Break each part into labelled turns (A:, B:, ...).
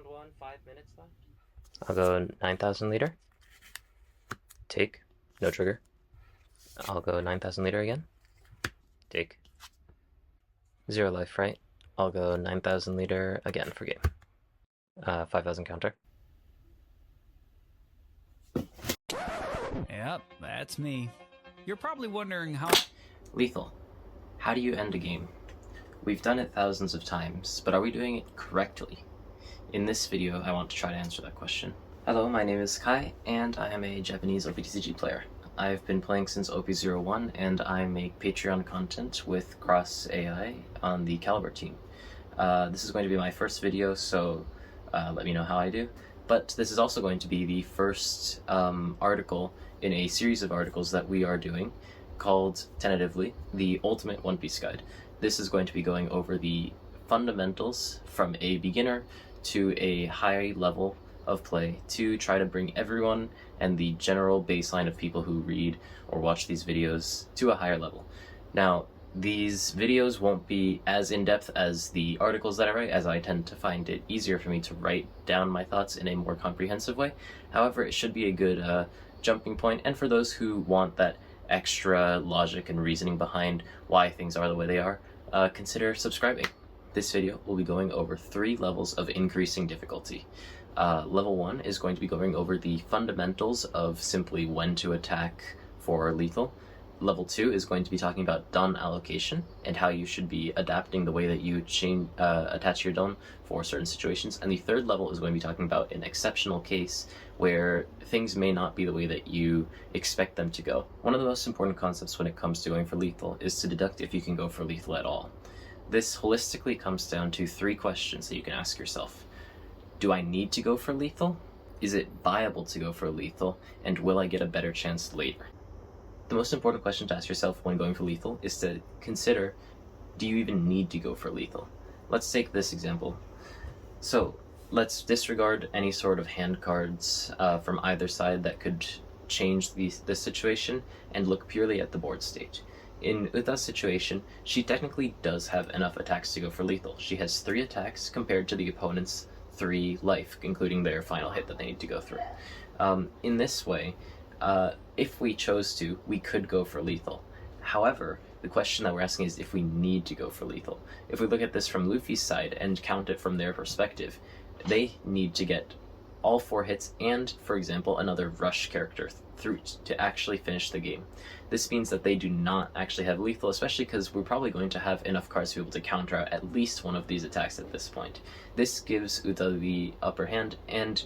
A: Round one, 5 minutes left.
B: I'll go 9,000 liter. Take. No trigger. I'll go 9,000 liter again. Take. 0 life, right? I'll go 9,000 liter again for game. 5,000 counter.
C: Yep, that's me. You're probably wondering how...
B: Lethal. How do you end a game? We've done it thousands of times, but are we doing it correctly? In this video, I want to try to answer that question. Hello, my name is Kai, and I am a Japanese OPTCG player. I've been playing since OP01, and I make Patreon content with Cross AI on the Caliber team. This is going to be my first video, so let me know how I do. But this is also going to be the first article in a series of articles that we are doing called, tentatively, the Ultimate One Piece Guide. This is going to be going over the fundamentals from a beginner to a high level of play to try to bring everyone and the general baseline of people who read or watch these videos to a higher level. Now, these videos won't be as in-depth as the articles that I write, as I tend to find it easier for me to write down my thoughts in a more comprehensive way. However, it should be a good jumping point, and for those who want that extra logic and reasoning behind why things are the way they are, consider subscribing. This video will be going over 3 levels of increasing difficulty. Level 1 is going to be going over the fundamentals of simply when to attack for lethal. Level 2 is going to be talking about don allocation and how you should be adapting the way that you attach your don for certain situations. And the 3rd level is going to be talking about an exceptional case where things may not be the way that you expect them to go. One of the most important concepts when it comes to going for lethal is to deduct if you can go for lethal at all. This holistically comes down to 3 questions that you can ask yourself. Do I need to go for lethal? Is it viable to go for lethal? And will I get a better chance later? The most important question to ask yourself when going for lethal is to consider, do you even need to go for lethal? Let's take this example. So let's disregard any sort of hand cards from either side that could change the situation and look purely at the board state. In Uta's situation, she technically does have enough attacks to go for lethal. She has 3 attacks compared to the opponent's 3 life, including their final hit that they need to go through. In this way, if we chose to, we could go for lethal. However, the question that we're asking is if we need to go for lethal. If we look at this from Luffy's side and count it from their perspective, they need to get all 4 hits and, for example, another rush character through to actually finish the game. This means that they do not actually have lethal, especially because we're probably going to have enough cards to be able to counter out at least one of these attacks at this point. This gives Uta the upper hand, and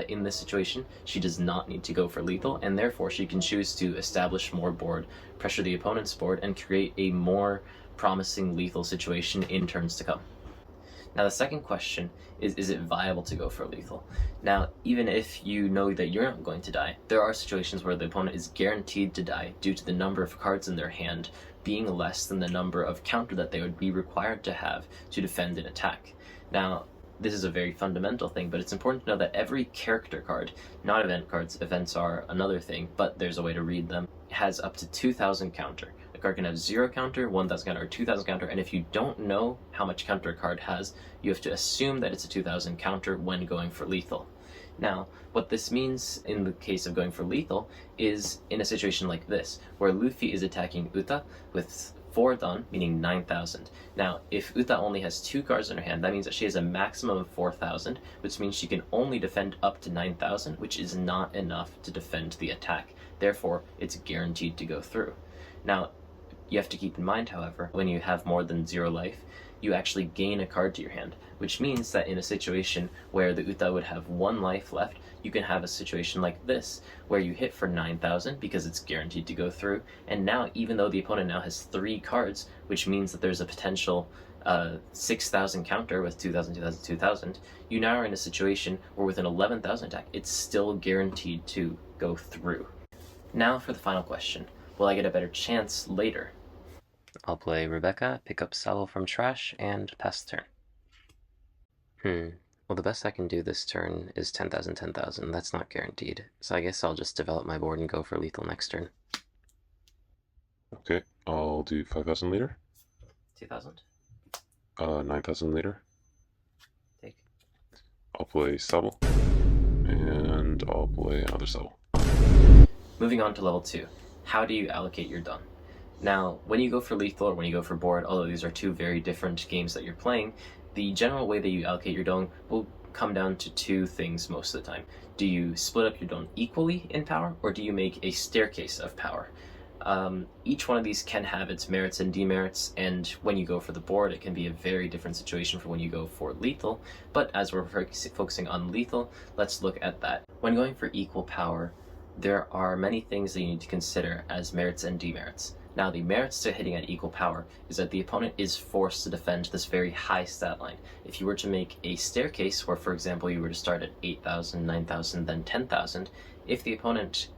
B: in this situation, she does not need to go for lethal, and therefore she can choose to establish more board, pressure the opponent's board, and create a more promising lethal situation in turns to come. Now, the second question is it viable to go for lethal? Now, even if you know that you're not going to die, there are situations where the opponent is guaranteed to die due to the number of cards in their hand being less than the number of counter that they would be required to have to defend an attack. Now, this is a very fundamental thing, but it's important to know that every character card, not event cards, events are another thing, but there's a way to read them, has up to 2,000 counter. A card can have 0 counter, 1,000 counter, or 2,000 counter, and if you don't know how much counter a card has, you have to assume that it's a 2,000 counter when going for lethal. Now, what this means in the case of going for lethal is in a situation like this, where Luffy is attacking Uta with 4 don, meaning 9,000. Now, if Uta only has 2 cards in her hand, that means that she has a maximum of 4,000, which means she can only defend up to 9,000, which is not enough to defend the attack. Therefore, it's guaranteed to go through. Now, you have to keep in mind, however, when you have more than 0 life, you actually gain a card to your hand, which means that in a situation where the Uta would have 1 life left, you can have a situation like this, where you hit for 9,000 because it's guaranteed to go through, and now, even though the opponent now has 3 cards, which means that there's a potential 6,000 counter with 2,000, 2,000, 2,000, you now are in a situation where with an 11,000 attack, it's still guaranteed to go through. Now for the final question. Will I get a better chance later? I'll play Rebecca, pick up Salo from trash, and pass the turn. Well, the best I can do this turn is 10,000, 10,000. That's not guaranteed. So I guess I'll just develop my board and go for lethal next turn.
D: Okay, I'll do 5,000 liter.
B: 2,000?
D: 9,000 liter.
B: Take.
D: I'll play Sebel, and I'll play another Sebel.
B: Moving on to level 2. How do you allocate your done? Now, when you go for lethal or when you go for board, although these are two very different games that you're playing, the general way that you allocate your done will come down to two things most of the time. Do you split up your done equally in power, or do you make a staircase of power? Each one of these can have its merits and demerits, and when you go for the board, it can be a very different situation from when you go for lethal, but as we're focusing on lethal, let's look at that. When going for equal power, there are many things that you need to consider as merits and demerits. Now, the merits to hitting at equal power is that the opponent is forced to defend this very high stat line. If you were to make a staircase where, for example, you were to start at 8,000, 9,000, then 10,000, if the opponent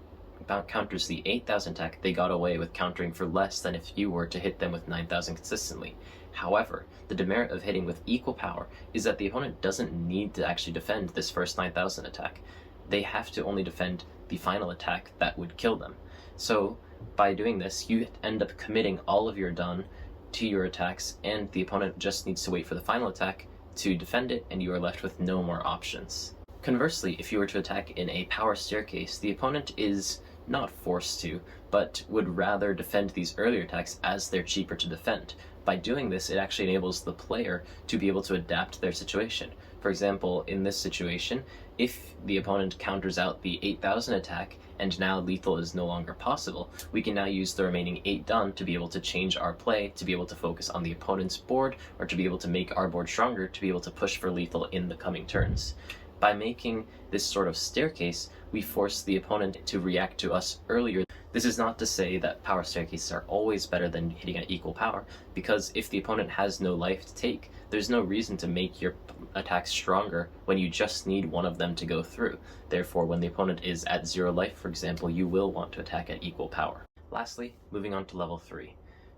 B: counters the 8,000 attack, they got away with countering for less than if you were to hit them with 9,000 consistently. However, the demerit of hitting with equal power is that the opponent doesn't need to actually defend this first 9,000 attack. They have to only defend the final attack that would kill them. So, by doing this, you end up committing all of your done to your attacks, and the opponent just needs to wait for the final attack to defend it, and you are left with no more options. Conversely, if you were to attack in a power staircase, the opponent is not forced to, but would rather defend these earlier attacks as they're cheaper to defend. By doing this, it actually enables the player to be able to adapt their situation. For example, in this situation, if the opponent counters out the 8,000 attack and now lethal is no longer possible, we can now use the remaining 8 done to be able to change our play, to be able to focus on the opponent's board, or to be able to make our board stronger, to be able to push for lethal in the coming turns. By making this sort of staircase, we force the opponent to react to us earlier. This is not to say that power staircases are always better than hitting at equal power, because if the opponent has no life to take, there's no reason to make your attacks stronger when you just need one of them to go through. Therefore, when the opponent is at 0 life, for example, you will want to attack at equal power. Lastly, moving on to level 3.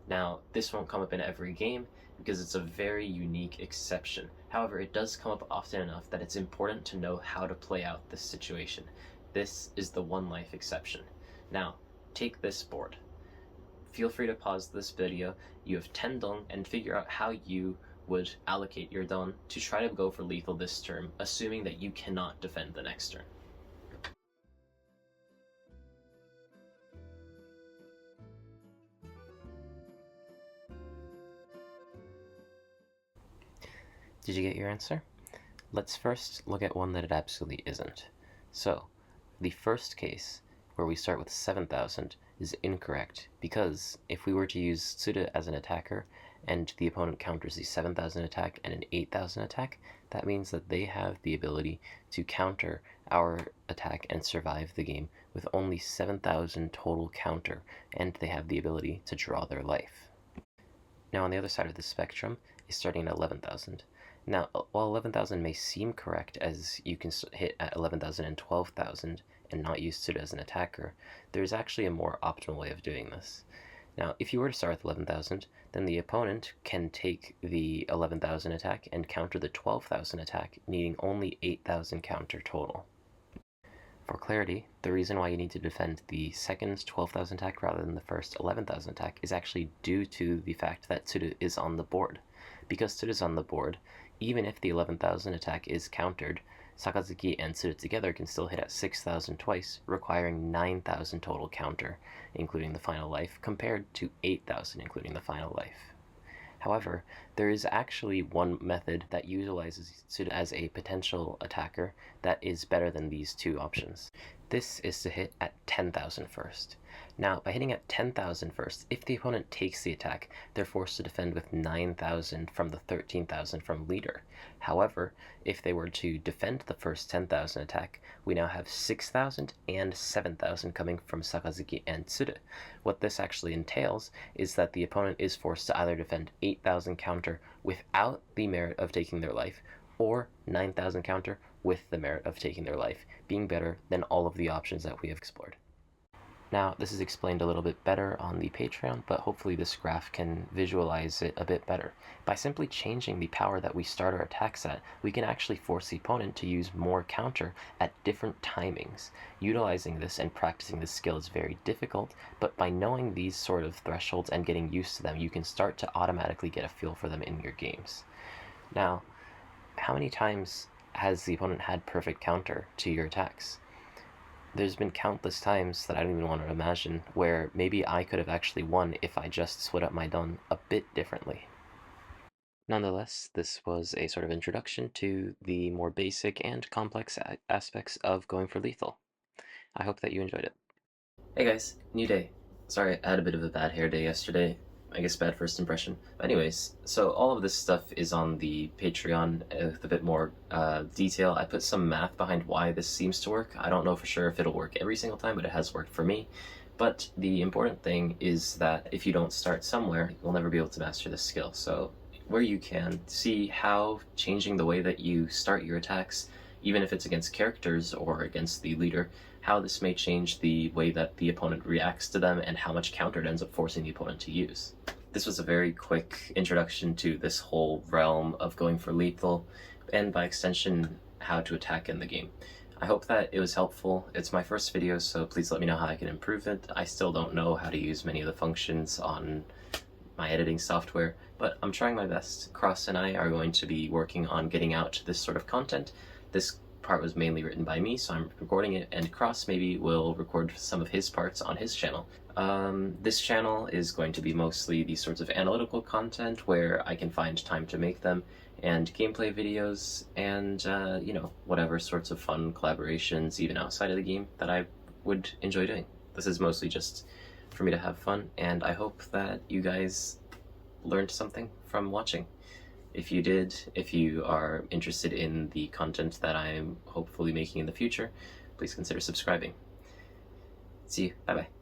B: Now, this won't come up in every game because it's a very unique exception. However, it does come up often enough that it's important to know how to play out this situation. This is the 1 life exception. Now, take this board. Feel free to pause this video. You have 10 dong and figure out how you would allocate your dong to try to go for lethal this turn, assuming that you cannot defend the next turn. Did you get your answer? Let's first look at one that it absolutely isn't. So, the first case, where we start with 7,000, is incorrect, because if we were to use Tsuda as an attacker, and the opponent counters the 7,000 attack and an 8,000 attack, that means that they have the ability to counter our attack and survive the game with only 7,000 total counter, and they have the ability to draw their life. Now on the other side of the spectrum is starting at 11,000. Now, while 11,000 may seem correct, as you can hit at 11,000 and 12,000 and not use Tsuda as an attacker, there's actually a more optimal way of doing this. Now, if you were to start with 11,000, then the opponent can take the 11,000 attack and counter the 12,000 attack, needing only 8,000 counter total. For clarity, the reason why you need to defend the second 12,000 attack rather than the first 11,000 attack is actually due to the fact that Tsuda is on the board. Because Tsuda is on the board, even if the 11,000 attack is countered, Sakazuki and Tsuda together can still hit at 6,000 twice, requiring 9,000 total counter, including the final life, compared to 8,000 including the final life. However, there is actually one method that utilizes Tsuda as a potential attacker that is better than these two options. This is to hit at 10,000 first. Now, by hitting at 10,000 first, if the opponent takes the attack, they're forced to defend with 9,000 from the 13,000 from leader. However, if they were to defend the first 10,000 attack, we now have 6,000 and 7,000 coming from Sakazuki and Tsuda. What this actually entails is that the opponent is forced to either defend 8,000 counter without the merit of taking their life, or 9,000 counter with the merit of taking their life, being better than all of the options that we have explored. Now, this is explained a little bit better on the Patreon, but hopefully this graph can visualize it a bit better. By simply changing the power that we start our attacks at, we can actually force the opponent to use more counter at different timings. Utilizing this and practicing this skill is very difficult, but by knowing these sort of thresholds and getting used to them, you can start to automatically get a feel for them in your games. Now, how many times has the opponent had perfect counter to your attacks? There's been countless times that I don't even want to imagine where maybe I could have actually won if I just split up my Dun a bit differently. Nonetheless, this was a sort of introduction to the more basic and complex aspects of going for lethal. I hope that you enjoyed it. Hey guys, new day. Sorry, I had a bit of a bad hair day yesterday. I guess bad first impression. But anyways, so all of this stuff is on the Patreon with a bit more detail. I put some math behind why this seems to work. I don't know for sure if it'll work every single time, but it has worked for me. But the important thing is that if you don't start somewhere, you'll never be able to master this skill. So where you can, see how changing the way that you start your attacks, even if it's against characters or against the leader, how this may change the way that the opponent reacts to them and how much counter it ends up forcing the opponent to use. This was a very quick introduction to this whole realm of going for lethal, and by extension, how to attack in the game. I hope that it was helpful. It's my first video, so please let me know how I can improve it. I still don't know how to use many of the functions on my editing software, but I'm trying my best. Cross and I are going to be working on getting out this sort of content. This part was mainly written by me, so I'm recording it, and Cross maybe will record some of his parts on his channel. This channel is going to be mostly these sorts of analytical content where I can find time to make them, and gameplay videos, and you know, whatever sorts of fun collaborations, even outside of the game, that I would enjoy doing. This is mostly just for me to have fun, and I hope that you guys learned something from watching. If you did, if you are interested in the content that I'm hopefully making in the future, please consider subscribing. See you. Bye-bye.